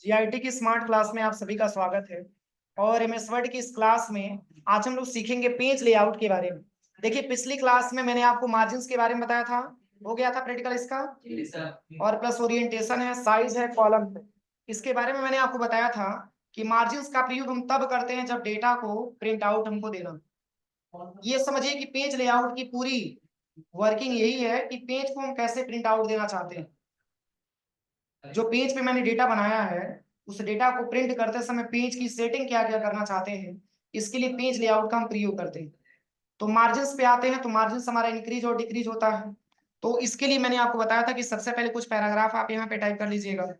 GIT की smart class में आप सभी का स्वागत है। और एमएस वर्ड की इस क्लास में आज हम लोग सीखेंगे पेज लेआउट के बारे में। देखिए, पिछली क्लास में मैंने आपको मार्जिन्स के बारे में बताया था, हो गया था प्रैक्टिकल इसका, और प्लस ओरिएंटेशन है, साइज है, कॉलम है। इसके बारे में मैंने आपको बताया था कि मार्जिन्स का प्रयोग हम तब करते हैं जब डेटा को प्रिंट आउट हमको देना। ये समझिए कि पेज लेआउट की पूरी वर्किंग यही है कि पेज को हम कैसे प्रिंट आउट देना चाहते हैं। जो पेज पे मैंने डेटा बनाया है उस डेटा को प्रिंट करते समय पेज की सेटिंग क्या क्या करना चाहते हैं, इसके लिए पेज लेआउट का हम प्रयोग करते हैं। तो मार्जिन्स पे आते हैं तो मार्जिन्स हमारा इंक्रीज और डिक्रीज होता है। तो इसके लिए मैंने आपको बताया था कि सबसे पहले कुछ पैराग्राफ आप यहाँ पे टाइप कर लीजिएगा।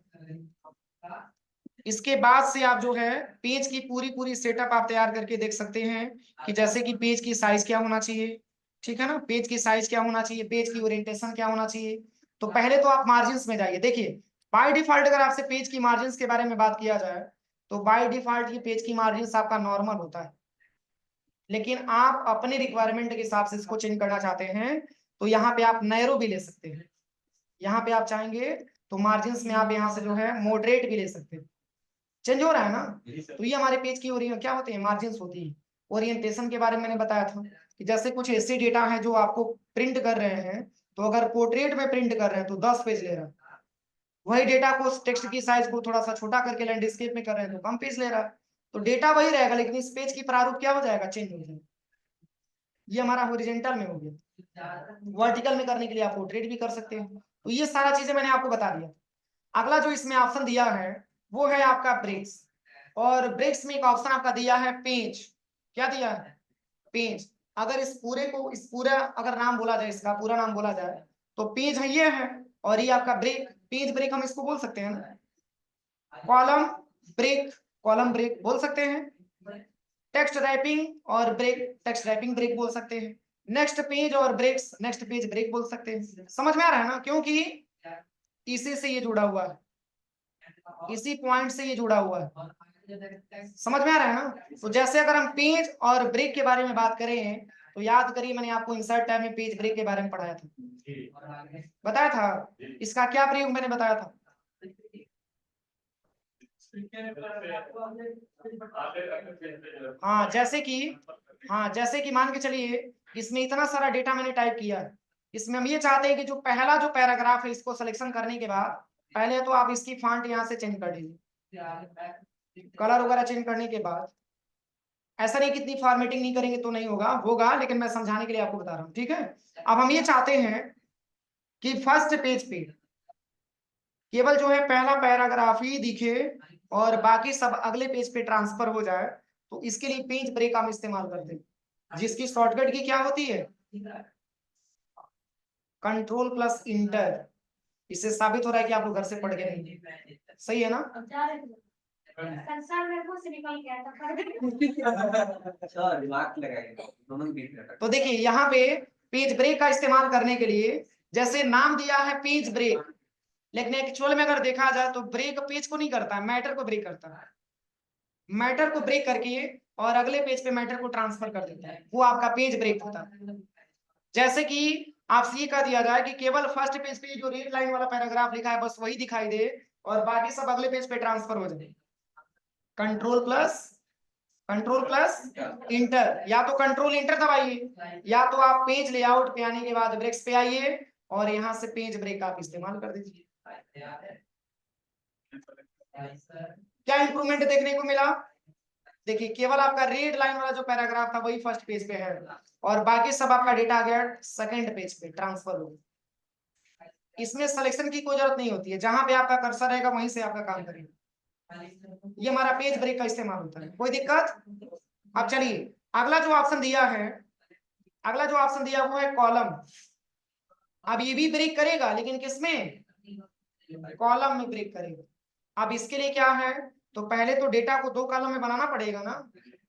इसके बाद से आप जो है पेज की पूरी पूरी सेटअप आप तैयार करके देख सकते हैं कि जैसे कि पेज की साइज क्या होना चाहिए, ठीक है ना, पेज की साइज क्या होना चाहिए, पेज की ओरिएंटेशन क्या होना चाहिए। तो पहले तो आप मार्जिन्स में जाइए। देखिए, बाय डिफॉल्ट अगर आपसे पेज की मार्जिन्स के बारे में बात किया जाए तो बाय डिफॉल्ट ये पेज की मार्जिन्स आपका नॉर्मल होता है, लेकिन आप अपने रिक्वायरमेंट के हिसाब से इसको चेंज करना चाहते हैं तो यहाँ पे आप नैरो भी ले सकते हैं। यहाँ पे आप चाहेंगे तो मार्जिन्स में आप यहाँ से जो है मॉडरेट भी ले सकते हैं। चेंज हो रहा है ना। तो ये हमारे पेज की क्या होते हैं, मार्जिन्स होती है। ओरिएंटेशन के बारे में मैंने बताया था कि जैसे कुछ ऐसे डेटा है जो आपको प्रिंट कर रहे हैं, तो अगर पोर्ट्रेट में प्रिंट कर रहे हैं तो 10 पेज ले रहा है। वही डेटा को टेक्स्ट की साइज को थोड़ा सा छोटा करके लैंडस्केप में कर रहे हैं तो कम पेज ले रहा है। तो डेटा वही रहेगा लेकिन इस पेज की प्रारूप क्या हो जाएगा, चेंज हो जाएगा। ये हमारा हॉरिजॉन्टल में हो गया। वर्टिकल में करने के लिए आप पोर्ट्रेट भी कर सकते हैं। तो ये सारा चीजें मैंने आपको बता दिया। अगला जो इसमें ऑप्शन दिया है वो है आपका ब्रेक्स। और ब्रेक्स में एक ऑप्शन आपका दिया है पेज। क्या दिया है, पेज। अगर इस पूरा अगर नाम बोला जाए, इसका पूरा नाम बोला जाए तो पेज है, ये है। और ये आपका ब्रेक, पेज ब्रेक हम इसको बोल सकते हैं ना। कॉलम ब्रेक, कॉलम ब्रेक बोल सकते हैं। टेक्स्ट रैपिंग और ब्रेक, टेक्स्ट रैपिंग ब्रेक बोल सकते हैं। नेक्स्ट पेज और ब्रेक्स, नेक्स्ट पेज ब्रेक बोल सकते हैं। समझ में आ रहा है ना, क्योंकि इसी से ये जुड़ा हुआ है, इसी पॉइंट से ये जुड़ा हुआ है। समझ में आ रहा है ना। तो जैसे अगर हम पेज और ब्रेक के बारे में बात करें तो याद करिए मैंने आपको इंसर्ट टैब में पेज ब्रेक के बारे में पढ़ाया था, बताया था। इसका क्या प्रयोग मैंने बताया था। हाँ जैसे कि मान के चलिए इसमें इतना सारा डेटा मैंने टाइप किया है। इसमें हम ये चाहते हैं कि जो पहला जो पैराग्राफ है इसको सिलेक्शन करने के बाद पहले तो आप इसकी फॉन्ट यहाँ से चेंज कर दीजिए। कलर वगैरह चेंज करने के बाद ऐसा नहीं, कितनी फॉर्मेटिंग नहीं करेंगे तो नहीं होगा, होगा लेकिन मैं समझाने के लिए आपको बता रहा हूँ, ठीक है। अब हम ये चाहते हैं कि फर्स्ट पेज पे केवल जो है पहला पैराग्राफ ही दिखे और बाकी सब अगले पेज पे ट्रांसफर हो जाए। तो इसके लिए पेज ब्रेक हम इस्तेमाल करते हैं, जिसकी शॉर्टकट की क्या होती है, कंट्रोल प्लस इंटर। इससे साबित हो रहा है कि आप लोग घर से पढ़ के नहीं, सही है ना। तो देखिए यहाँ पे पेज ब्रेक का इस्तेमाल करने के लिए जैसे नाम दिया है पेज ब्रेक, लेकिन एक्चुअल में अगर देखा जाए तो ब्रेक पेज को नहीं करता है, मैटर को ब्रेक करता है। मैटर को ब्रेक करके और अगले पेज पे मैटर को ट्रांसफर कर देता है, वो आपका पेज ब्रेक होता है। जैसे कि आपसे ये कह दिया जाए कि केवल फर्स्ट पेज पे जो रेड लाइन वाला पैराग्राफ लिखा है बस वही दिखाई दे और बाकी सब अगले पेज पे ट्रांसफर हो जाए। कंट्रोल प्लस इंटर, या तो कंट्रोल इंटर दबाइए या तो आप पेज लेआउट पे आने के बाद ब्रेक्स पे आइए और यहाँ से पेज ब्रेक आप इस्तेमाल कर दीजिए। क्या इंप्रूवमेंट देखने को मिला, देखिए केवल आपका रेड लाइन वाला जो पैराग्राफ था वही फर्स्ट पेज पे है और बाकी सब आपका डेटा आ गया सेकंड पेज पे ट्रांसफर हो गया। इसमें सिलेक्शन की कोई जरूरत नहीं होती है, जहां पे आपका कर्सर रहेगा वहीं से आपका काम करेगा। ये हमारा पेज ब्रेक का इस्तेमाल होता है, कोई दिक्कत। अब चलिए अगला जो ऑप्शन दिया है, अगला जो ऑप्शन दिया वो है कॉलम। अब ये भी ब्रेक करेगा लेकिन किसमें, कॉलम में ब्रेक करेगा। अब इसके लिए क्या है, तो पहले तो डेटा को 2 कॉलम में बनाना पड़ेगा ना।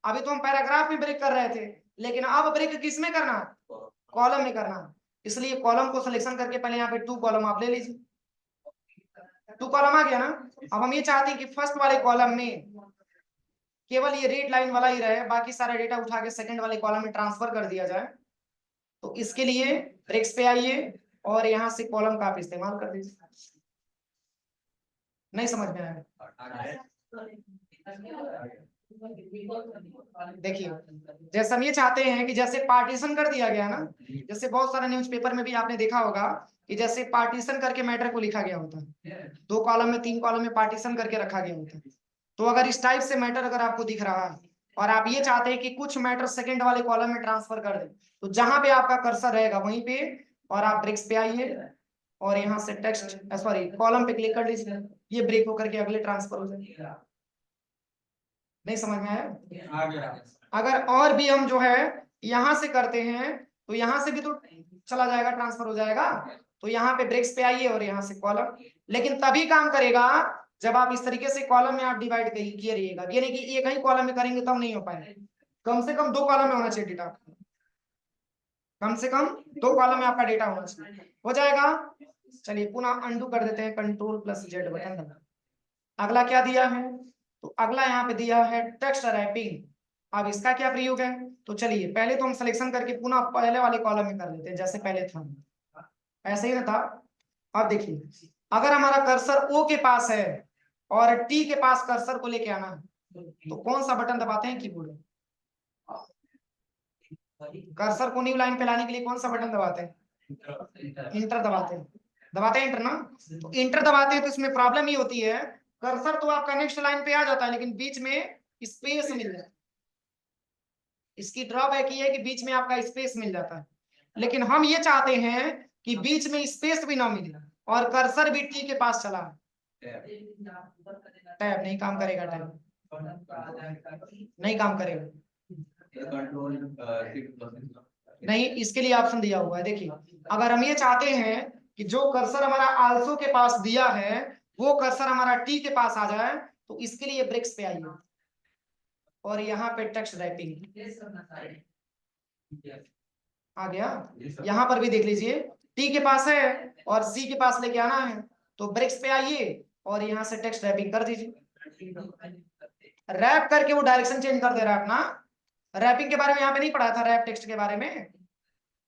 अभी तो हम पैराग्राफ में ब्रेक कर रहे थे लेकिन अब ब्रेक किस में करना, कॉलम में करना। इसलिए कॉलम को सिलेक्शन करके पहले यहाँ पे 2 कॉलम आप ले लीजिए। 2 कॉलम आ गया ना। अब हम ये चाहते हैं कि फर्स्ट वाले कॉलम में केवल ये रेड लाइन वाला ही रहे, बाकी सारा डेटा उठा के सेकंड वाले कॉलम में ट्रांसफर कर दिया जाए। तो इसके लिए ब्रेक्स पे आइए और यहाँ से कॉलम का आप इस्तेमाल कर दीजिए। नहीं समझ में आया, देखिए, जैसे हम ये चाहते हैं कि जैसे पार्टीशन कर दिया गया ना, जैसे बहुत सारे न्यूज़पेपर में भी आपने देखा होगा कि जैसे पार्टीशन करके मैटर को लिखा गया होता है, 2 कॉलम में 3 कॉलम में पार्टीशन करके रखा गया होता है। तो अगर इस टाइप से मैटर अगर आपको दिख रहा है और आप ये चाहते हैं कि कुछ मैटर सेकंड वाले कॉलम में ट्रांसफर कर दें, तो जहां पे आपका कर्सर रहेगा वहीं पे, और आप ब्रेक्स पे आइए और यहाँ से टेक्स्ट सॉरी कॉलम पे क्लिक कर लीजिए, ये ब्रेक होकर के अगले ट्रांसफर हो जाएगा। नहीं समझ में आया? अगर और भी हम जो है यहां से करते हैं तो यहां से भी तो चला जाएगा, ट्रांसफर हो जाएगा। तो यहाँ पे ब्रेक्स पे आइए और यहाँ से कॉलम, लेकिन तभी काम करेगा जब आप इस तरीके से कॉलम में आप डिवाइड किए रहिएगा। ये नहीं कि एक ही कॉलम में करेंगे तब नहीं हो पाएगा, कम से कम 2 कॉलम में होना चाहिए डेटा, कम से कम 2 कॉलम में आपका डेटा होना चाहिए। हो जाएगा। चलिए पुनः अंडू कर देते हैं, Ctrl+Z बटन दबा। अगला क्या दिया है, तो अगला यहाँ पे दिया है टेक्स्ट रैपिंग। अब इसका क्या प्रयोग है, तो चलिए पहले तो हम सिलेक्शन करके पुनः पहले वाले कॉलम में कर लेते हैं जैसे पहले था, ऐसे ही ना था। अब देखिए, अगर हमारा कर्सर O के पास है और T के पास कर्सर को लेके आना है, तो कौन सा बटन दबाते हैं कीबोर्ड में? कर्सर को न्यू लाइन पे लाने के लिए कौन सा बटन दबाते हैं? इंटर दबाते हैं, दबाते हैं इंटर ना। तो इंटर दबाते हैं तो इसमें प्रॉब्लम ये होती है, कर्सर तो आपका नेक्स्ट लाइन पे आ जाता है लेकिन बीच में स्पेस मिल जाता है। इसकी ड्रॉबैक ये है कि बीच में आपका स्पेस मिल जाता है, लेकिन हम ये चाहते हैं कि बीच में स्पेस भी ना मिले और कर्सर भी टी के पास चला। टैब नहीं काम करेगा, टैब नहीं काम करेगा, नहीं। इसके लिए ऑप्शन दिया हुआ है, देखिए अगर हम ये चाहते हैं कि जो कर्सर हमारा आल्सो के पास दिया है वो कर्सर हमारा टी के पास आ जाए, तो इसके लिए ब्रेक्स पे आइए और यहाँ पे टेक्स्ट रैपिंग आ गया। यहाँ पर भी देख लीजिए, टी के पास है और सी के पास लेके आना है, तो ब्रेक्स पे आइए और यहाँ से टेक्स्ट रैपिंग कर दीजिए। रैप करके वो डायरेक्शन चेंज कर दे रहा है अपना। रैपिंग के बारे में यहाँ पे नहीं पढ़ा था, रैप टेक्स्ट के बारे में।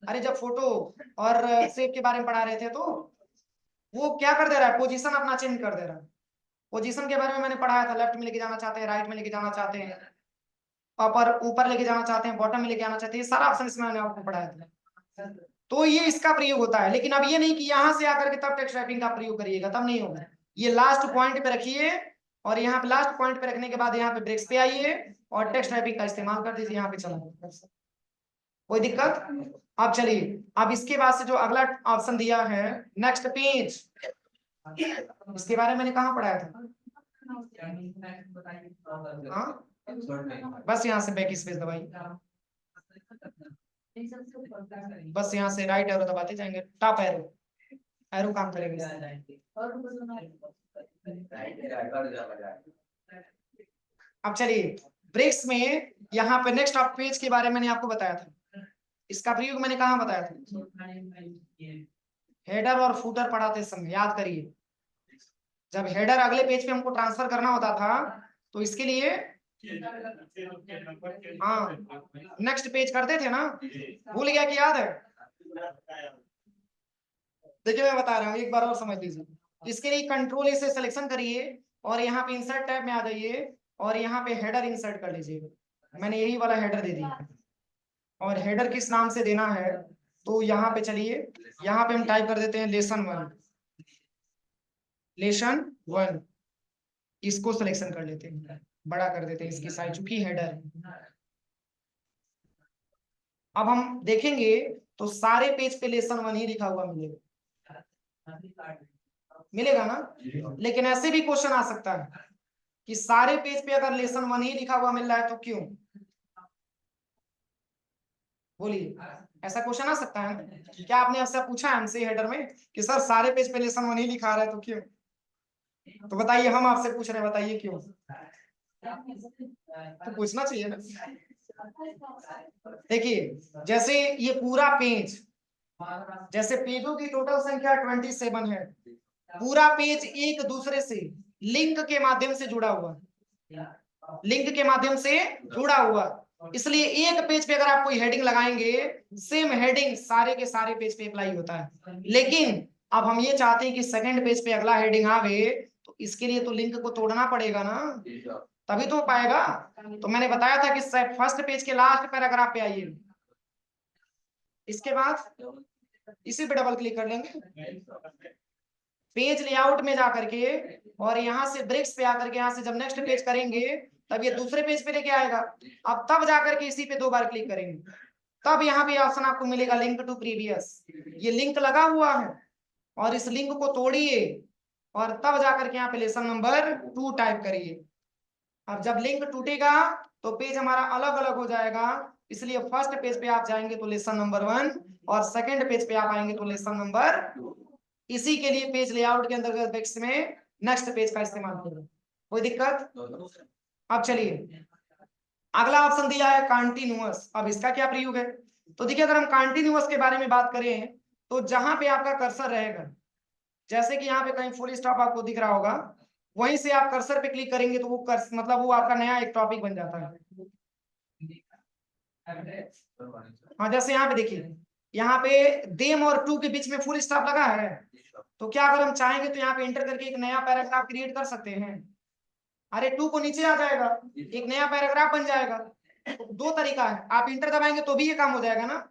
अरे जब फोटो और शेप के बारे में पढ़ा रहे थे तो वो क्या कर दे रहा है, पोजीशन अपना चेंज कर दे रहा है। पोजीशन के बारे में मैंने पढ़ाया था, लेफ्ट में लेके जाना चाहते हैं, राइट में लेके जाना चाहते हैं, अपर ऊपर लेके जाना चाहते हैं, बॉटम में लेके आना चाहते हैं, सारा ऑप्शन इसमें मैंने आपको पढ़ाया था। तो ये इसका प्रयोग होता है, लेकिन अब ये नहीं कि यहां से आकर के तब टेक्स्ट रैपिंग का प्रयोग करिएगा, तब नहीं होगा। ये लास्ट पॉइंट पे रखिए और यहाँ पे लास्ट पॉइंट पे रखने के बाद यहाँ पे ब्रेक्स पे आइए और टेक्स्ट रैपिंग का इस्तेमाल कर दीजिए, यहाँ पे चला। कोई दिक्कत? अब चलिए, अब इसके बाद से जो अगला ऑप्शन दिया है नेक्स्ट पेज, इसके बारे में मैंने कहाँ पढ़ाया था? हाँ? बस यहाँ से बैक स्पेस दबाइए, बस यहाँ से राइट एरो दबाते जाएंगे, टॉप एरो, एरो काम करेगा। अब चलिए ब्रेक्स में यहाँ पे नेक्स्ट ऑफ पेज के बारे में मैंने आपको बताया था, इसका प्रयोग मैंने कहाँ बताया था? हेडर और फुटर पढ़ाते समय याद करिए, जब हेडर अगले पेज पे हमको ट्रांसफर करना होता था तो इसके लिए हाँ नेक्स्ट पेज करते थे ना, भूल गया कि याद है? देखिए मैं बता रहा हूँ, एक बार और समझ लीजिए। इसके लिए कंट्रोल से सिलेक्शन करिए और यहाँ पे इंसर्ट टैब में आ जाइए और यहाँ पे हेडर इंसर्ट कर लीजिए। मैंने यही वाला हेडर दे दिया और हेडर किस नाम से देना है, तो यहाँ पे चलिए, यहाँ पे हम टाइप कर देते हैं लेसन 1, लेसन 1, इसको सिलेक्शन कर लेते हैं, बड़ा कर देते हैं इसकी साइज, चूंकि हेडर है। अब हम देखेंगे तो सारे पेज पे लेसन 1 ही लिखा हुआ मिलेगा, मिलेगा ना। लेकिन ऐसे भी क्वेश्चन आ सकता है कि सारे पेज पे अगर लेसन 1 ही लिखा हुआ मिल रहा है तो क्यों? बोलिए, ऐसा क्वेश्चन आ सकता है ना? क्या आपने ऐसा पूछा हमसे हेडर में कि सर सारे पेज पे लेसन 1 ही लिखा रहा है तो क्यों? तो बताइए, हम आपसे पूछ रहे हैं, बताइए क्यों? तो पूछना चाहिए ना। देखिए जैसे ये पूरा पेज, जैसे पेजों की टोटल संख्या 27 है, पूरा पेज एक दूसरे से लिंक के माध्यम से जुड़ा हुआ, लिंक के माध्यम से जुड़ा हुआ, इसलिए एक पेज पे अगर आप कोई हेडिंग लगाएंगे, सेम हेडिंग सारे के सारे पेज पे अप्लाई होता है। लेकिन अब हम ये चाहते हैं कि सेकंड पेज पे अगला हेडिंग आवे, तो इसके लिए तो लिंक को तोड़ना पड़ेगा ना, तभी तो हो पाएगा। तो मैंने बताया था कि फर्स्ट पेज के लास्ट पैराग्राफ पे आइए, इसके बाद इसी पे डबल क्लिक कर लेंगे, पेज लेआउट में जाकर के, और यहाँ से ब्रेक्स पे आकर के यहाँ से जब नेक्स्ट पेज करेंगे तब ये दूसरे पेज पे लेके आएगा। अब तब जाकर के इसी पे 2 बार क्लिक करेंगे, तब यहाँ पे ऑप्शन आपको मिलेगा लिंक टू प्रीवियस। ये लिंक लगा हुआ है और इस लिंक को तोड़िए और तब जाकर के यहाँ पे लेसन नंबर 2 टाइप करिए। अब जब लिंक टूटेगा तो पेज हमारा अलग अलग हो जाएगा, इसलिए फर्स्ट पेज पे आप जाएंगे तो लेसन नंबर 1 और सेकंड पेज पे आप आएंगे तो लेसन नंबर 2। इसी के लिए पेज लेआउट के अंतर्गत बेक्स में नेक्स्ट पेज का इस्तेमाल करें। कोई दिक्कत? अब चलिए अगला ऑप्शन दिया है कंटिन्यूअस। अब इसका क्या प्रयोग है? तो देखिए अगर हम कंटिन्यूअस के बारे में बात करें तो जहां पे आपका कर्सर रहेगा, जैसे कि यहाँ पे कहीं फुल स्टॉप आपको दिख रहा होगा, वहीं से आप कर्सर पे क्लिक करेंगे तो वो मतलब वो आपका नया एक टॉपिक बन जाता है। हाँ जैसे यहाँ पे देखिए, यहाँ पे देम और टू के बीच में फुल स्टॉप लगा है, तो क्या अगर हम चाहेंगे तो यहाँ पे एंटर करके एक नया पैराग्राफ क्रिएट कर सकते हैं। अरे टू को नीचे आ जाएगा, एक नया पैराग्राफ बन जाएगा। तो 2 तरीका है, आप इंटर दबाएंगे तो भी ये काम हो जाएगा ना,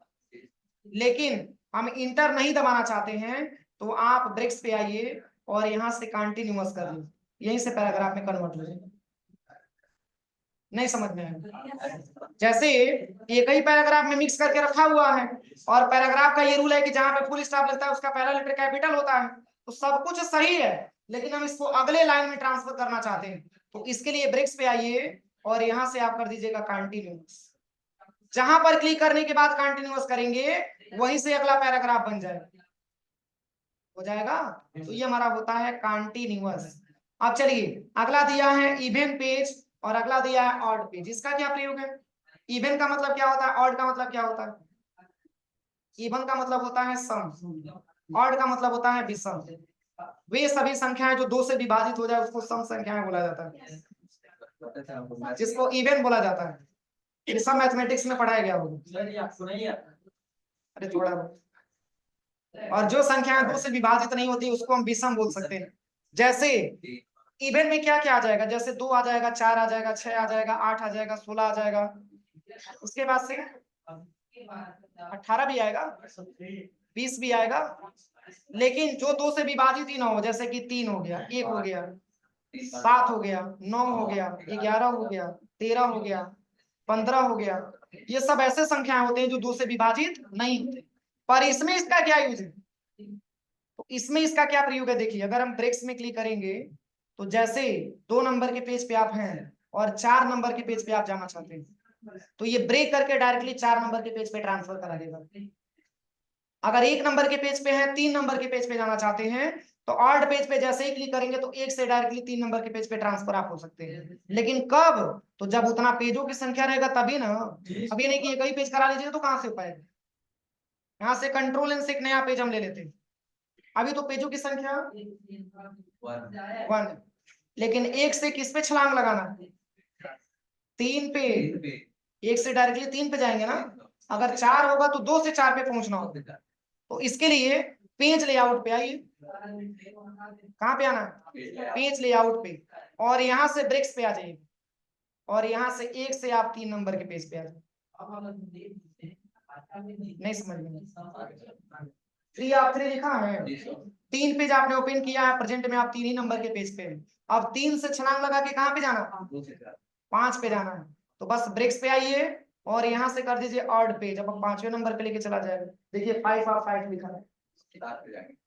लेकिन हम इंटर नहीं दबाना चाहते हैं तो आप ब्रेक्स पे आइए और यहाँ से कंटिन्यूअस कर लीजिए, यहीं से पैराग्राफ में कन्वर्ट हो जाएगा। नहीं समझ में आया? जैसे एक ही पैराग्राफ में मिक्स करके रखा हुआ है और पैराग्राफ का ये रूल है कि जहां पे फुल स्टॉप लगता है उसका पहला लेटर कैपिटल होता है, तो सब कुछ सही है, लेकिन हम इसको अगले लाइन में ट्रांसफर करना चाहते हैं, तो इसके लिए ब्रेक्स पे आइए और यहां से आप कर दीजिएगा कंटिन्यूअस। जहां पर क्लिक करने के बाद कंटिन्यूअस करेंगे वहीं से अगला पैराग्राफ बन जाएगा, हो जाएगा। तो ये हमारा होता है कंटिन्यूअस। अब चलिए अगला दिया है इवन पेज और अगला दिया है ऑड पेज। इसका क्या प्रयोग है? इवन का मतलब क्या होता है, ऑड का मतलब क्या होता है? इवन का मतलब होता है सम, ऑड का मतलब होता है विषम। वे सभी संख्याएं जो 2 से विभाजित हो जाए उसको सम संख्याएं बोला जाता है, जिसको इवन बोला जाता है। ये सब मैथमेटिक्स में पढ़ाया गया होगा, अरे थोड़ा बहुत। और जो संख्याएं 2 से विभाजित नहीं होती उसको हम विषम बोल सकते हैं। जैसे इवन में क्या क्या आ जाएगा, जैसे 2 आ जाएगा, 4 आ जाएगा, 6 आ जाएगा, 8 आ जाएगा, 16 आ जाएगा, उसके बाद से 18 भी आएगा, 20 भी आएगा। लेकिन जो 2 से विभाजित ही ना हो, जैसे कि 3 हो गया, 1 हो गया, 7 हो गया, 9 हो गया, 11 हो गया, 13 हो गया, 15 हो गया, ये सब ऐसे संख्याएं होते हैं जो 2 से विभाजित नहीं होते। पर इसमें इसका क्या यूज है? तो इसमें इसका क्या प्रयोग है? देखिए अगर हम ब्रेक्स में क्लिक करेंगे तो जैसे 2 नंबर के पेज पे आप हैं और 4 नंबर के पेज पे आप जाना चाहते हैं, तो ये ब्रेक करके डायरेक्टली 4 नंबर के पेज पे ट्रांसफर करा देगा। अगर 1 नंबर के पेज पे है, 3 नंबर के पेज पे जाना चाहते हैं, तो ऑड पेज पे जैसे ही क्लिक करेंगे तो 1 से डायरेक्टली 3 नंबर के पेज पे ट्रांसफर आप हो सकते हैं। लेकिन कब? तो जब उतना पेजों की संख्या रहेगा तभी ना। अभी नहीं कि एक ही पेज करा लीजिए तो कहां से हो पाएगा। यहाँ से कंट्रोल एन से एक नया पेज हम ले लेते हैं, अभी तो पेजों की संख्या 1, लेकिन 1 से किस पे छलांग लगाना? 3 पे। 1 से डायरेक्टली 3 पे जाएंगे ना। अगर 4 होगा तो 2 से 4 पे पहुंचना होगा, तो इसके लिए पेज लेआउट पे आइए। कहां पे आना? पेज लेआउट पे, और यहां से ब्रेक्स पे आ जाइए और यहां से 1 से आप 3 नंबर के पेज पे आ जाइए। नहीं समझ में? 3 आप 3 लिखा है, 3 पेज आपने ओपन किया है, प्रेजेंट में आप 3 ही नंबर के पेज पे हैं। अब 3 से छलांग लगा के कहां पे जाना? 5 पे जाना है, तो बस ब्रेक्स पे आइए और यहां से कर दीजिए ऑड पेज। अब 5वें नंबर पे लेके चला जाएगा। देखिए 5 और 5 लिखा है,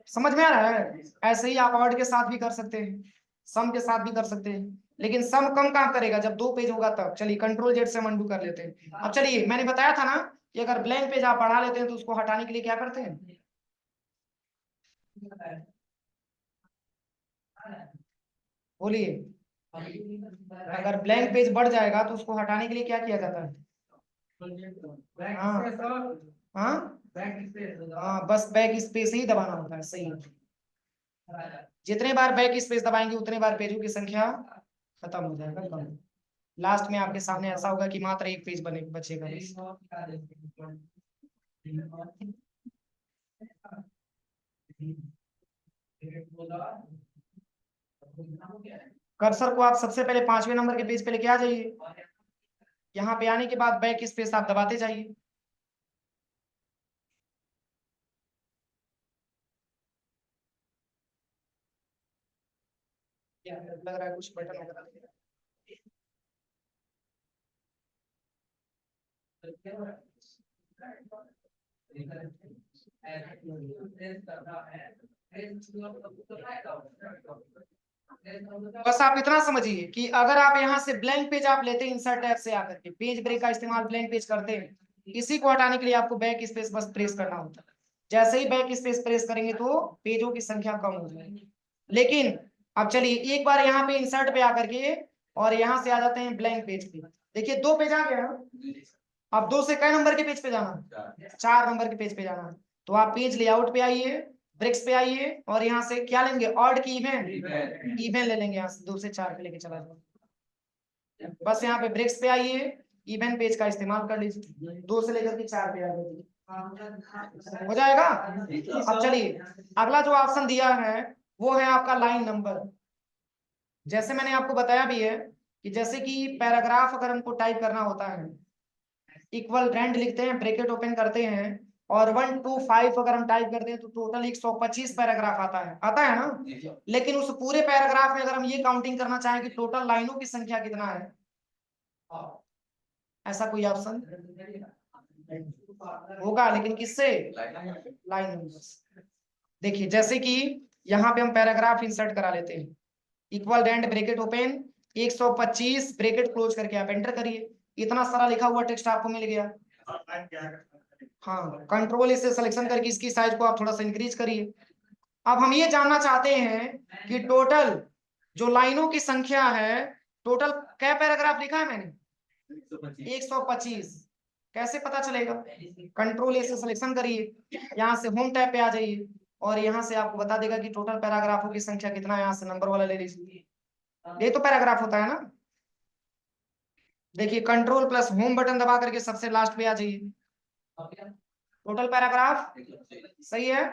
समझ में आ रहा है? ऐसे ही आप ऑड के साथ भी कर सकते हैं, सम के साथ भी कर सकते हैं, लेकिन सम कम काम करेगा जब 2 पेज होगा तब। चलिए कंट्रोल जेड से अनडू कर लेते हैं। अब चलिए मैंने बताया था ना कि अगर ब्लैंक पेज आप बढ़ा लेते हैं तो उसको हटाने के लिए क्या करते हैं? बोलिए। अगर ब्लैंक पेज बढ़ जाएगा तो उसको हटाने के लिए क्या किया जाता है? हाँ हाँ हाँ, बस बैक स्पेस ही दबाना होता है। सही है, जितने बार बैक स्पेस दबाएंगे उतने बार पेजों की संख्या खत्म हो जाएगा, कम। लास्ट में आपके सामने ऐसा होगा कि मात्र 1 पेज बने बचेगा बस। कर्सर को आप सबसे पहले 5वें नंबर के पेज पे लेके आ जाइए। यहाँ पे आने के बाद बैक स्पेस आप दबाते जाइए। लग रहा है कुछ बटन वगैरह दिख रहा है। बस आप इतना समझिए कि अगर आप यहाँ से ब्लैंक पेज आप लेते हैं इंसर्ट टैब से आकर के पेज ब्रेक का इस्तेमाल ब्लैंक पेज करते हैं, इसी को हटाने के लिए आपको बैक स्पेस बस प्रेस करना होता है। जैसे ही बैक स्पेस प्रेस करेंगे तो पेजों की संख्या कम हो जाएगी। लेकिन अब चलिए एक बार यहाँ पे इंसर्ट पे आकर के और यहाँ से आ जाते हैं ब्लैंक पेज पे। देखिए 2 पेज आ गया। अब 2 से कै नंबर के पेज पे जाना, 4 नंबर के पेज पे जाना। तो आप पेज लेआउट पे आइए, ब्रेक्स पे आइए और यहाँ से क्या लेंगे, ऑड की इवन ले लेंगे। यहाँ से 2 से 4 पे लेके चला जाओ। बस यहाँ पे ब्रेक्स पे आइए, इवन पेज का इस्तेमाल कर लीजिए, 2 से लेकर के 4 पे आ जाइए, हो जाएगा। अब चलिए अगला जो ऑप्शन दिया है वो है आपका लाइन नंबर। जैसे मैंने आपको बताया भी है कि जैसे कि पैराग्राफ अगर हमको टाइप करना होता है, इक्वल रेंड लिखते हैं, ब्रैकेट ओपन करते हैं और 1 to 5 अगर हम टाइप करते हैं तो टोटल 125 पैराग्राफ आता है ना। लेकिन उस पूरे पैराग्राफ में अगर हम ये काउंटिंग करना चाहें कि टोटल लाइनों की संख्या कितना है, ऐसा कोई ऑप्शन होगा, लेकिन किससे, लाइन नंबर से। देखिए जैसे कि यहाँ पे हम पैराग्राफ इंसर्ट करा लेते हैं, equal rand bracket open 125 bracket close करके आप एंटर करिए। इतना सारा लिखा हुआ टेक्स्ट आपको मिल गया। हाँ, कंट्रोल इससे सिलेक्शन करके इसकी साइज को आप थोड़ा सा इंक्रीज करिए। अब हम ये जानना चाहते हैं कि टोटल जो लाइनों की संख्या है, टोटल क्या पैराग्राफ लिखा है मैंने, 125। कैसे पता चलेगा, कंट्रोल ए से सिलेक्शन करिए, यहाँ से होम टैब पे आ जाइए और यहाँ से आपको बता देगा कि टोटल पैराग्राफों की संख्या कितना है। यहाँ से नंबर वाला ले लीजिए, ये तो पैराग्राफ होता है ना। देखिए कंट्रोल प्लस होम बटन दबा करके सबसे लास्ट पे आ जाइए, टोटल पैराग्राफ सही है।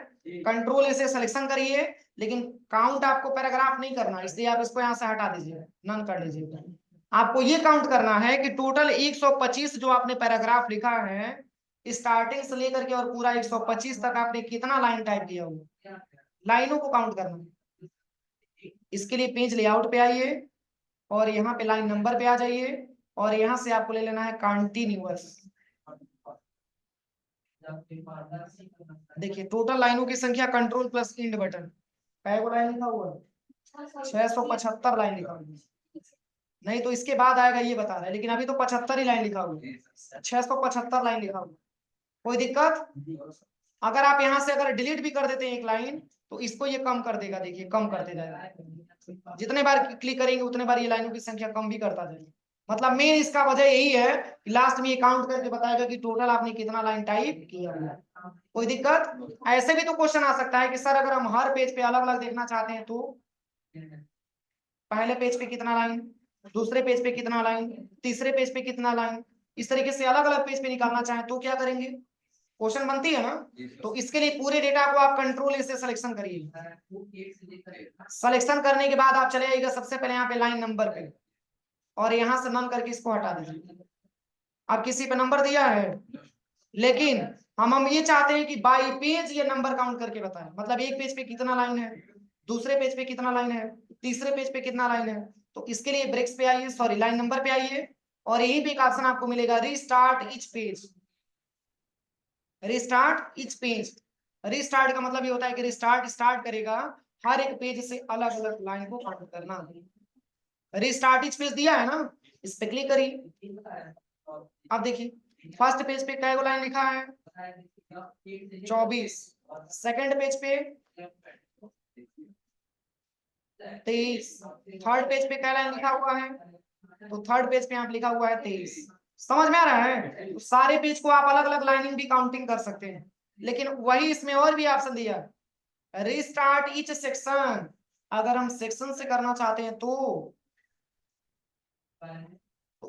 कंट्रोल इसे सिलेक्शन करिए, लेकिन काउंट आपको पैराग्राफ नहीं करना, इसलिए आप इसको यहाँ से हटा दीजिए, नन कर लीजिए। आपको ये काउंट करना है कि टोटल 125 जो आपने पैराग्राफ लिखा है, स्टार्टिंग से लेकर के और पूरा 125 तक आपने कितना लाइन टाइप किया हुआ, लाइनों को काउंट करना है। इसके लिए पेज लेआउट पे आइए और यहाँ पे लाइन नंबर पे आ जाइए और यहाँ से आपको ले लेना है कंटिन्यूअस। देखिए टोटल लाइनों की संख्या कंट्रोल प्लस इंड बटन, कैगो लाइन लिखा हुआ है, 675 लाइन लिखा हुआ है। नहीं तो इसके बाद आएगा ये बता रहा है, लेकिन अभी तो 75 ही लाइन लिखा हुआ है, 675 लाइन लिखा हुआ। कोई दिक्कत, अगर आप यहाँ से अगर डिलीट भी कर देते हैं एक लाइन तो इसको ये कम कर देगा। देखिए कम करते जाएगा, जितने बार क्लिक करेंगे उतने बार ये लाइनों की संख्या कम भी करता जाएगा। मतलब मेन इसका वजह यही है कि लास्ट में ये काउंट करके बताएगा कि टोटल आपने कितना लाइन टाइप किया हुआ। कोई दिक्कत, ऐसे भी तो क्वेश्चन आ सकता है कि सर अगर हम हर पेज पे अलग अलग देखना चाहते हैं तो पहले पेज पे कितना लाइन, दूसरे पेज पे कितना लाइन, तीसरे पेज पे कितना लाइन, इस तरीके से अलग अलग पेज पे निकालना चाहें तो क्या करेंगे, क्वेश्चन बनती है ना। तो इसके लिए पूरे डेटा को आप कंट्रोल से सिलेक्शन करिए। सिलेक्शन करने के बाद आप चले जाइएगा सबसे पहले यहाँ पे लाइन नंबर पे और यहाँ से नन करके इसको हटा दीजिए। अब किसी पे नंबर दिया है, लेकिन हम ये चाहते हैं कि बाई पेज ये नंबर काउंट करके बताएं, मतलब एक पेज पे कितना लाइन है, दूसरे पेज पे कितना लाइन है, तीसरे पेज पे कितना लाइन है। तो इसके लिए ब्रेक्स पे आइए, सॉरी लाइन नंबर पे आइए और यहीं पे एक ऑप्शन आपको मिलेगा restart each page. Restart each page, restart का मतलब ये होता है कि रिस्टार्ट स्टार्ट करेगा हर एक पेज से अलग अलग लाइन को काउंट करना। रिस्टार्ट ईच पेज दिया है ना, इस पे क्लिक करिए। अब देखिए फर्स्ट पेज पे क्या लाइन लिखा है, 24। सेकंड पेज पे 23। थर्ड पेज पे क्या लाइन लिखा हुआ है, तो थर्ड पेज पे यहाँ लिखा हुआ है 23। समझ में आ रहा है, तो सारे पेज को आप अलग अलग लाइनिंग भी काउंटिंग कर सकते हैं। लेकिन वही इसमें और भी ऑप्शन दिया, रिस्टार्ट ईच सेक्शन। अगर हम सेक्शन से करना चाहते हैं तो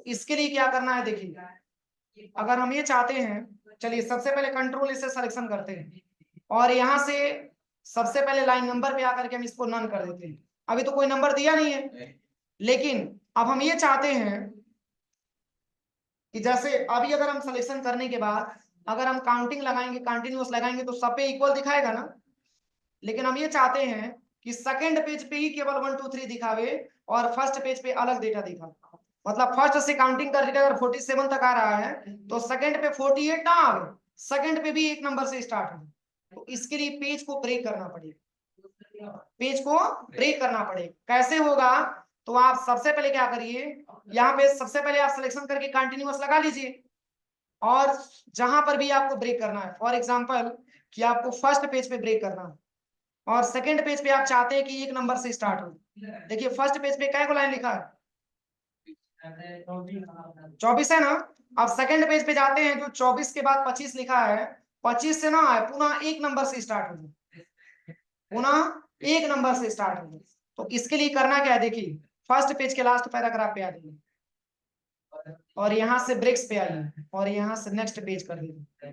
इसके लिए क्या करना है, देखिए अगर हम ये चाहते हैं, चलिए सबसे पहले कंट्रोल इसे सिलेक्शन करते हैं और यहाँ से सबसे पहले लाइन नंबर पे आकर के हम इसको नन कर देते हैं। अभी तो कोई नंबर दिया नहीं है। लेकिन अब हम ये चाहते हैं कि जैसे अभी अगर हम सिलेक्शन करने के बाद अगर हम काउंटिंग लगाएंगे, कंटिन्यूअस लगाएंगे तो सब पे इक्वल दिखाएगा ना। लेकिन हम ये चाहते हैं कि सेकंड पेज पे ही केवल 1 2 3 दिखावे और फर्स्ट पेज पे अलग डेटा दिखा। मतलब फर्स्ट से काउंटिंग करके अगर 47 तक आ रहा है तो सेकंड पे 48 ना आवे, सेकंड पे भी एक नंबर से स्टार्ट हो। तो इसके लिए पेज को ब्रेक करना पड़ेगा, पेज को ब्रेक करना पड़ेगा। कैसे होगा? तो आप सबसे पहले क्या करिए, यहाँ पे सबसे पहले आप सिलेक्शन करके कंटिन्यूअस लगा लीजिए और जहां पर भी आपको ब्रेक करना है, फॉर एग्जांपल कि आपको फर्स्ट पेज पे ब्रेक करना है और सेकंड पेज पे आप चाहते हैं कि एक नंबर से स्टार्ट हो। देखिए फर्स्ट पेज पे क्या को लाइन लिखा है? 24 है ना। अब सेकंड पेज पे जाते हैं, जो 24 के बाद 25 लिखा है, 25 से ना आए, पुनः एक नंबर से स्टार्ट हो, पुनः एक नंबर से स्टार्ट हो। तो इसके लिए करना क्या है, देखिए फर्स्ट पेज के लास्ट पैराग्राफ पे आ जाइए और यहाँ से ब्रेक्स पे आइए और यहाँ से नेक्स्ट पेज कर दीजिए।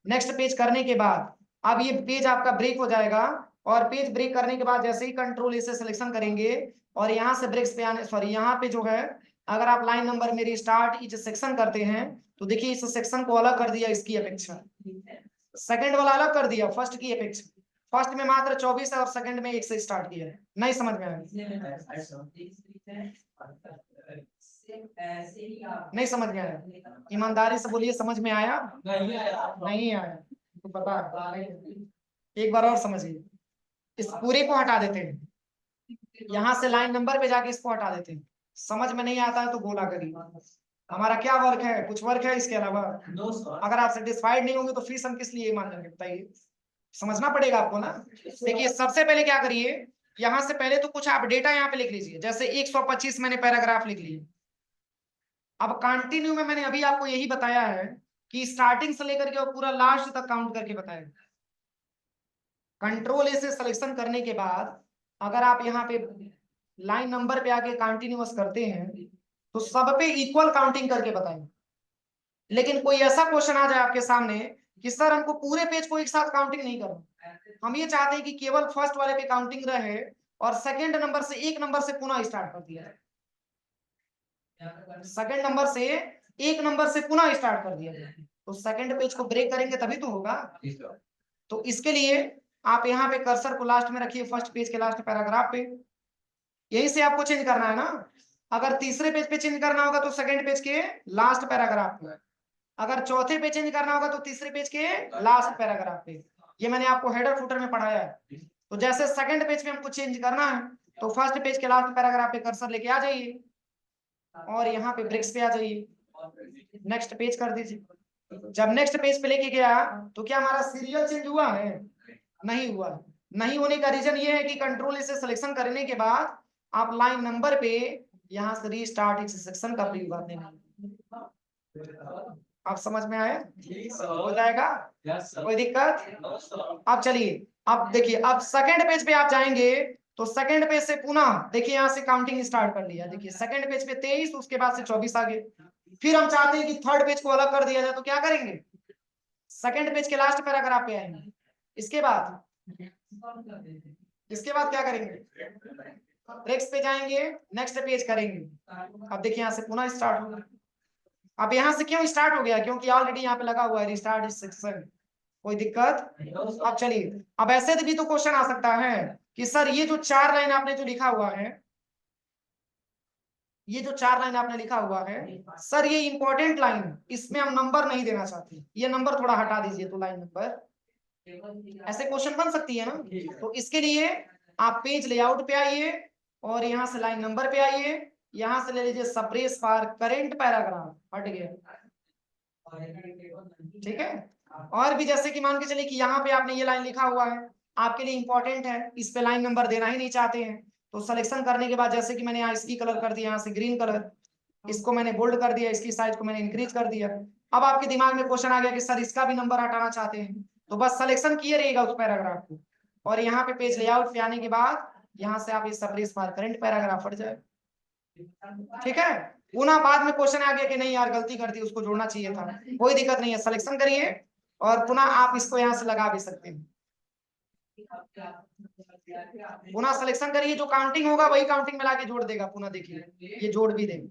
नेक्स्ट पेज करने के बाद अब ये पेज आपका ब्रेक हो जाएगा और पेज ब्रेक करने के बाद जैसे ही कंट्रोल ए से सिलेक्शन करेंगे और यहाँ से ब्रेक्स पे आने, सॉरी यहाँ पे जो है अगर आप लाइन नंबर मेरी स्टार्ट इच सेक्शन करते हैं तो देखिए इस सेक्शन को अलग कर दिया इसकी अपेक्षा, सेकंड वाला अलग कर दिया फर्स्ट की अपेक्षा। फर्स्ट में मात्र 24 है और सेकंड में 1 से स्टार्ट किया है। नहीं समझ में आया? नहीं समझ में आया? ईमानदारी से बोलिए, समझ में आया? नहीं आया तो पता है। एक बार और समझिए, इस पूरे को हटा देते हैं, यहाँ से लाइन नंबर पे जाके इसको हटा देते हैं। समझ में नहीं आता है तो बोला करिए। हमारा क्या वर्क है? कुछ वर्क है इसके अलावा? अगर आप सेटिस्फाइड नहीं होंगे तो फीस हम किस लिए मान लेंगे बताइए? समझना पड़ेगा आपको ना। देखिए सबसे पहले क्या करिए, यहाँ से पहले तो कुछ आप डेटा यहाँ पे लिख लीजिए। जैसे 125 मैंने पैराग्राफ लिख लिए। अब कंटिन्यू में मैंने अभी आपको यही बताया है कि स्टार्टिंग से लेकर के और पूरा लास्ट तक काउंट करके बताया। कंट्रोल ए से सिलेक्शन करने के बाद अगर आप यहाँ पे लाइन नंबर पे आके कंटिन्यूअस करते हैं तो सब पे इक्वल काउंटिंग करके बताएं। लेकिन कोई ऐसा क्वेश्चन आ जाए आपके सामने कि सर हमको पूरे पेज को एक साथ काउंटिंग नहीं करना, हम ये चाहते हैं कि केवल फर्स्ट वाले पे काउंटिंग रहे और सेकंड नंबर से एक नंबर से पुनः स्टार्ट कर दिया, सेकंड नंबर से एक नंबर से पुनः स्टार्ट कर दिया जाए, तो सेकंड पेज को ब्रेक करेंगे तभी तो होगा। तो इसके लिए आप यहाँ पे कर्सर को लास्ट में रखिए, फर्स्ट पेज के लास्ट पैराग्राफ पे। यही से आपको चेंज करना है ना। अगर तीसरे पेज पे चेंज करना होगा तो सेकंड पेज के लास्ट पैराग्राफ पे, अगर चौथे पे चेंज करना होगा तो तीसरे पेज के लास्ट पैराग्राफ पे। ये मैंने आपको हेडर फुटर में पढ़ाया है। तो जैसे सेकंड पेज पे हमको चेंज करना है तो फर्स्ट पेज के लास्ट पैराग्राफ पे कर्सर लेके आ जाइए और यहाँ पे ब्रेक्स पे आ जाइए, नेक्स्ट पेज कर दीजिए। जब नेक्स्ट पेज पे लेके गया तो क्या हमारा सीरियल चेंज हुआ है? नहीं हुआ। नहीं होने का रीजन ये है कि कंट्रोल से सिलेक्शन करने के बाद आप लाइन नंबर पे यहाँ से रीस्टार्ट इस सेक्शन का प्रयोग करने में। आप समझ में आया? हो जाएगा, कोई दिक्कत? अब चलिए, अब देखिए, अब सेकंड पेज पे आप जाएंगे तो सेकंड पेज से पुनः देखिए यहाँ से काउंटिंग स्टार्ट कर लिया। देखिए सेकंड पेज पे 23, उसके बाद से 24 आ गए। फिर हम चाहते हैं कि थर्ड पेज को अलग कर दिया जाए तो क्या करेंगे? सेकंड पेज के लास्ट पैराग्राफ पे आएंगे। इसके बाद क्या करेंगे? ब्रेक्स पे जाएंगे, नेक्स्ट पेज करेंगे। अब देखिए यहाँ से पुनः स्टार्ट होगा। अब यहाँ से क्यों स्टार्ट हो गया? क्योंकि ऑलरेडी यहाँ पे लगा हुआ है रिस्टार्ट इस सेक्शन। कोई दिक्कत? अब चलिए, अब ऐसे भी तो क्वेश्चन आ सकता है कि सर ये जो 4 लाइन आपने जो लिखा हुआ है, ये जो 4 लाइन आपने लिखा हुआ है सर ये इंपॉर्टेंट लाइन, इसमें हम नंबर नहीं देना चाहते, ये नंबर थोड़ा हटा दीजिए तो लाइन नंबर। ऐसे क्वेश्चन बन सकती है ना। तो इसके लिए आप पेज लेआउट पे आइए और यहाँ से लाइन नंबर पे आइए, यहाँ से ले लीजिए सप्रेस फॉर करेंट पैराग्राफ, हट गया, ठीक है। और भी जैसे कि मान के चलिए कि यहाँ पे आपने ये लाइन लिखा हुआ है, आपके लिए इंपॉर्टेंट है, इस पे लाइन नंबर देना ही नहीं चाहते हैं, तो सिलेक्शन करने के बाद जैसे कि मैंने यहाँ इसकी कलर कर दिया, यहाँ से ग्रीन कलर, इसको मैंने बोल्ड कर दिया, इसकी साइज को मैंने इंक्रीज कर दिया। अब आपके दिमाग में क्वेश्चन आ गया कि सर इसका भी नंबर हटाना चाहते हैं, तो बस सिलेक्शन किए रहेगा उस पैराग्राफ को और यहाँ पे पेज लेआउट पे आने के बाद यहाँ से आप इस सप्रेस फॉर करंट पैराग्राफ हट जाए, ठीक है। पुनः बाद में क्वेश्चन आ गया कि नहीं यार गलती कर दी, उसको जोड़ना चाहिए था, कोई दिक्कत नहीं है, सिलेक्शन करिए और पुनः आप इसको यहाँ से लगा भी सकते हैं। पुनः सिलेक्शन करिए, जो काउंटिंग होगा वही काउंटिंग मिला के जोड़ देगा। पुनः देखिए ये जोड़ भी देगा,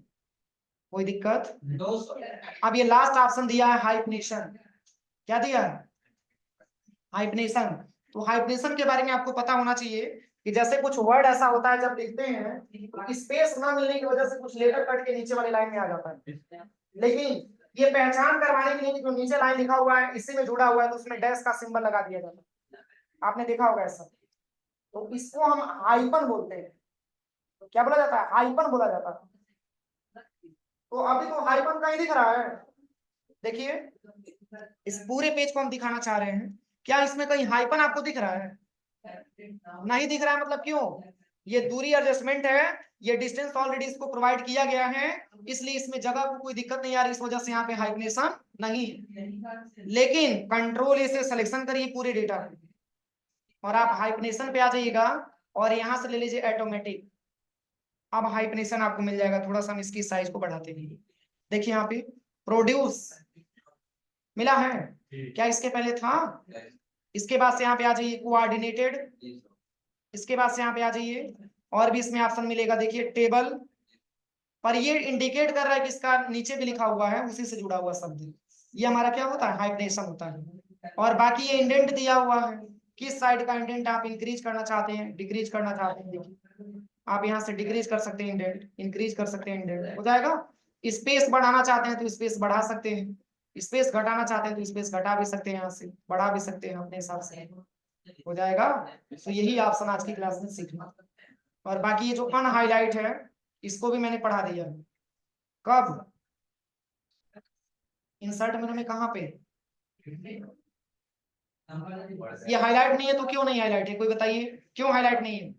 कोई दिक्कत। अब ये लास्ट ऑप्शन दिया है हाइफनेशन। क्या दिया है? हाइफनेशन। तो हाइफनेशन के बारे में आपको पता होना चाहिए कि जैसे कुछ वर्ड ऐसा होता है जब लिखते हैं स्पेस ना मिलने की वजह से कुछ लेटर कट के नीचे वाली लाइन में आ जाता है, लेकिन ये पहचान करवाने के लिए कि जो नीचे लाइन लिखा हुआ है इसी में जुड़ा हुआ है तो उसमें डैश का सिंबल लगा दिया जाता है। आपने देखा होगा ऐसा। तो इसको हम हाइपन बोलते हैं। तो क्या बोला जाता है? हाइपन बोला जाता है। तो अभी तो हाइपन कहीं दिख रहा है? देखिए इस पूरे पेज को हम दिखाना चाह रहे हैं, क्या इसमें कहीं हाइपन आपको दिख रहा है? नहीं दिख रहा है। मतलब क्यों? ये दूरी एडजस्टमेंट है, ये डिस्टेंस ऑलरेडी इसको प्रोवाइड किया गया है, इसलिए इसमें जगह को कोई दिक्कत नहीं आ रही, इस वजह से यहाँ पे हाइफनेशन नहीं है। लेकिन कंट्रोल ए से सिलेक्शन करिए पूरे डेटा और आप हाइफनेशन पे आ जाइएगा और यहां से ले लीजिए ऑटोमेटिक। अब हाइफनेशन आपको मिल जाएगा। थोड़ा सा हम इसकी साइज को बढ़ाते हैं। देखिए यहाँ पे प्रोड्यूस मिला है, क्या इसके पहले था? इसके बाद से यहाँ पे आ जाइए कोऑर्डिनेटेड, इसके बाद से यहाँ पे आ जाइए और भी इसमें ऑप्शन मिलेगा। देखिए टेबल, पर ये इंडिकेट कर रहा है कि इसका नीचे भी लिखा हुआ है उसी से जुड़ा हुआ शब्द, ये हमारा क्या होता है? हाइफनेशन होता है। और बाकी ये इंडेंट दिया हुआ है, किस साइड का इंडेंट आप इंक्रीज करना चाहते हैं, डिक्रीज करना चाहते हैं। देखिए आप यहाँ से डिक्रीज कर सकते हैं इंडेंट, इंक्रीज कर सकते हैं इंडेंट, हो जाएगा। स्पेस बढ़ाना चाहते हैं तो स्पेस बढ़ा सकते हैं, स्पेस घटाना चाहते हैं तो स्पेस घटा भी सकते हैं, यहाँ से बढ़ा भी सकते हैं अपने हिसाब से, हो जाएगा। तो यही ऑप्शन आज की क्लास में सीखना। और बाकी ये जो अनहाईलाइट है इसको भी मैंने पढ़ा दिया। कब? इंसर्ट मेनू में कहाँ पे? ये हाईलाइट नहीं है तो क्यों नहीं हाईलाइट है? कोई बताइए क्यों हाईलाइट नहीं है?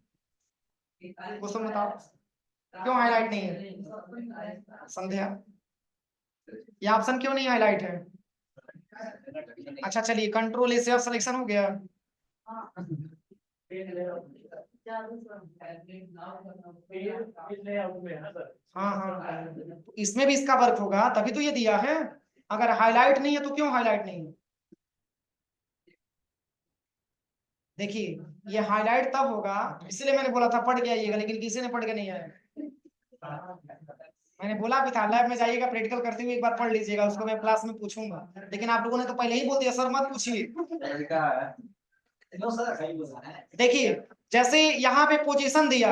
क्वेश्चन बताओ, क्यों हाईलाइट नहीं है? संध्या, ये ऑप्शन क्यों नहीं हाईलाइट है? अच्छा चलिए कंट्रोल ए से अब सिलेक्शन हो गया। हाँ हाँ, इसमें भी इसका वर्क होगा तभी तो ये दिया है। अगर हाईलाइट नहीं है तो क्यों हाईलाइट नहीं है? देखिए ये हाईलाइट तब होगा, इसलिए मैंने बोला था पढ़ के आइएगा, लेकिन किसी ने पढ़ के नहीं आया। मैंने बोला भी था लैब में जाइएगा प्रैक्टिकल करते हुए एक बार पढ़ लीजिएगा, उसको मैं क्लास में पूछूंगा, लेकिन आप लोगों ने तो पहले ही बोल दिया सर मत पूछिए। देखिए जैसे यहाँ पे पोजीशन दिया,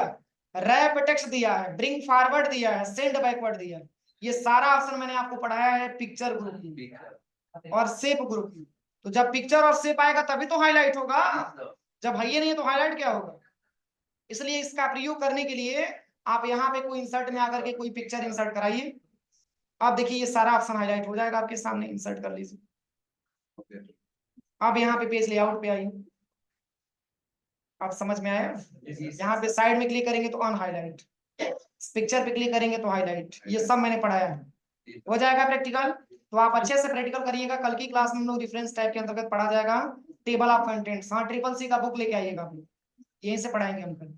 रैप टेक्स्ट दिया है, ब्रिंग फॉरवर्ड दिया है, सेंड बैकवर्ड दिया है, ये सारा ऑप्शन मैंने आपको पढ़ाया है पिक्चर ग्रुप और शेप ग्रुप। तो जब पिक्चर और शेप आएगा तभी तो हाईलाइट होगा, जब है ये नहीं है तो हाईलाइट क्या होगा? इसलिए इसका प्रयोग करने के लिए आप यहाँ पे कोई इंसर्ट में आकर के कोई पिक्चर इंसर्ट कराइए। आप देखिए ये सारा ऑप्शन हाईलाइट हो जाएगा आपके सामने, इंसर्ट कर लीजिए। आप यहाँ पे पेज लेआउट पे आइए, आप समझ में आया? यहाँ पे साइड में क्लिक करेंगे तो अन हाईलाइट, पिक्चर पे क्लिक करेंगे तो हाईलाइट, ये सब मैंने पढ़ाया है। हो जाएगा प्रैक्टिकल, तो आप अच्छे से प्रैक्टिकल करिएगा। कल की क्लास में हम लोग रेफरेंस टाइप के अंतर्गत पढ़ा जाएगा टेबल ऑफ कंटेंट्स। हाँ ट्रिपल सी का बुक लेके आइएगा, यहीं से पढ़ाएंगे हम कल।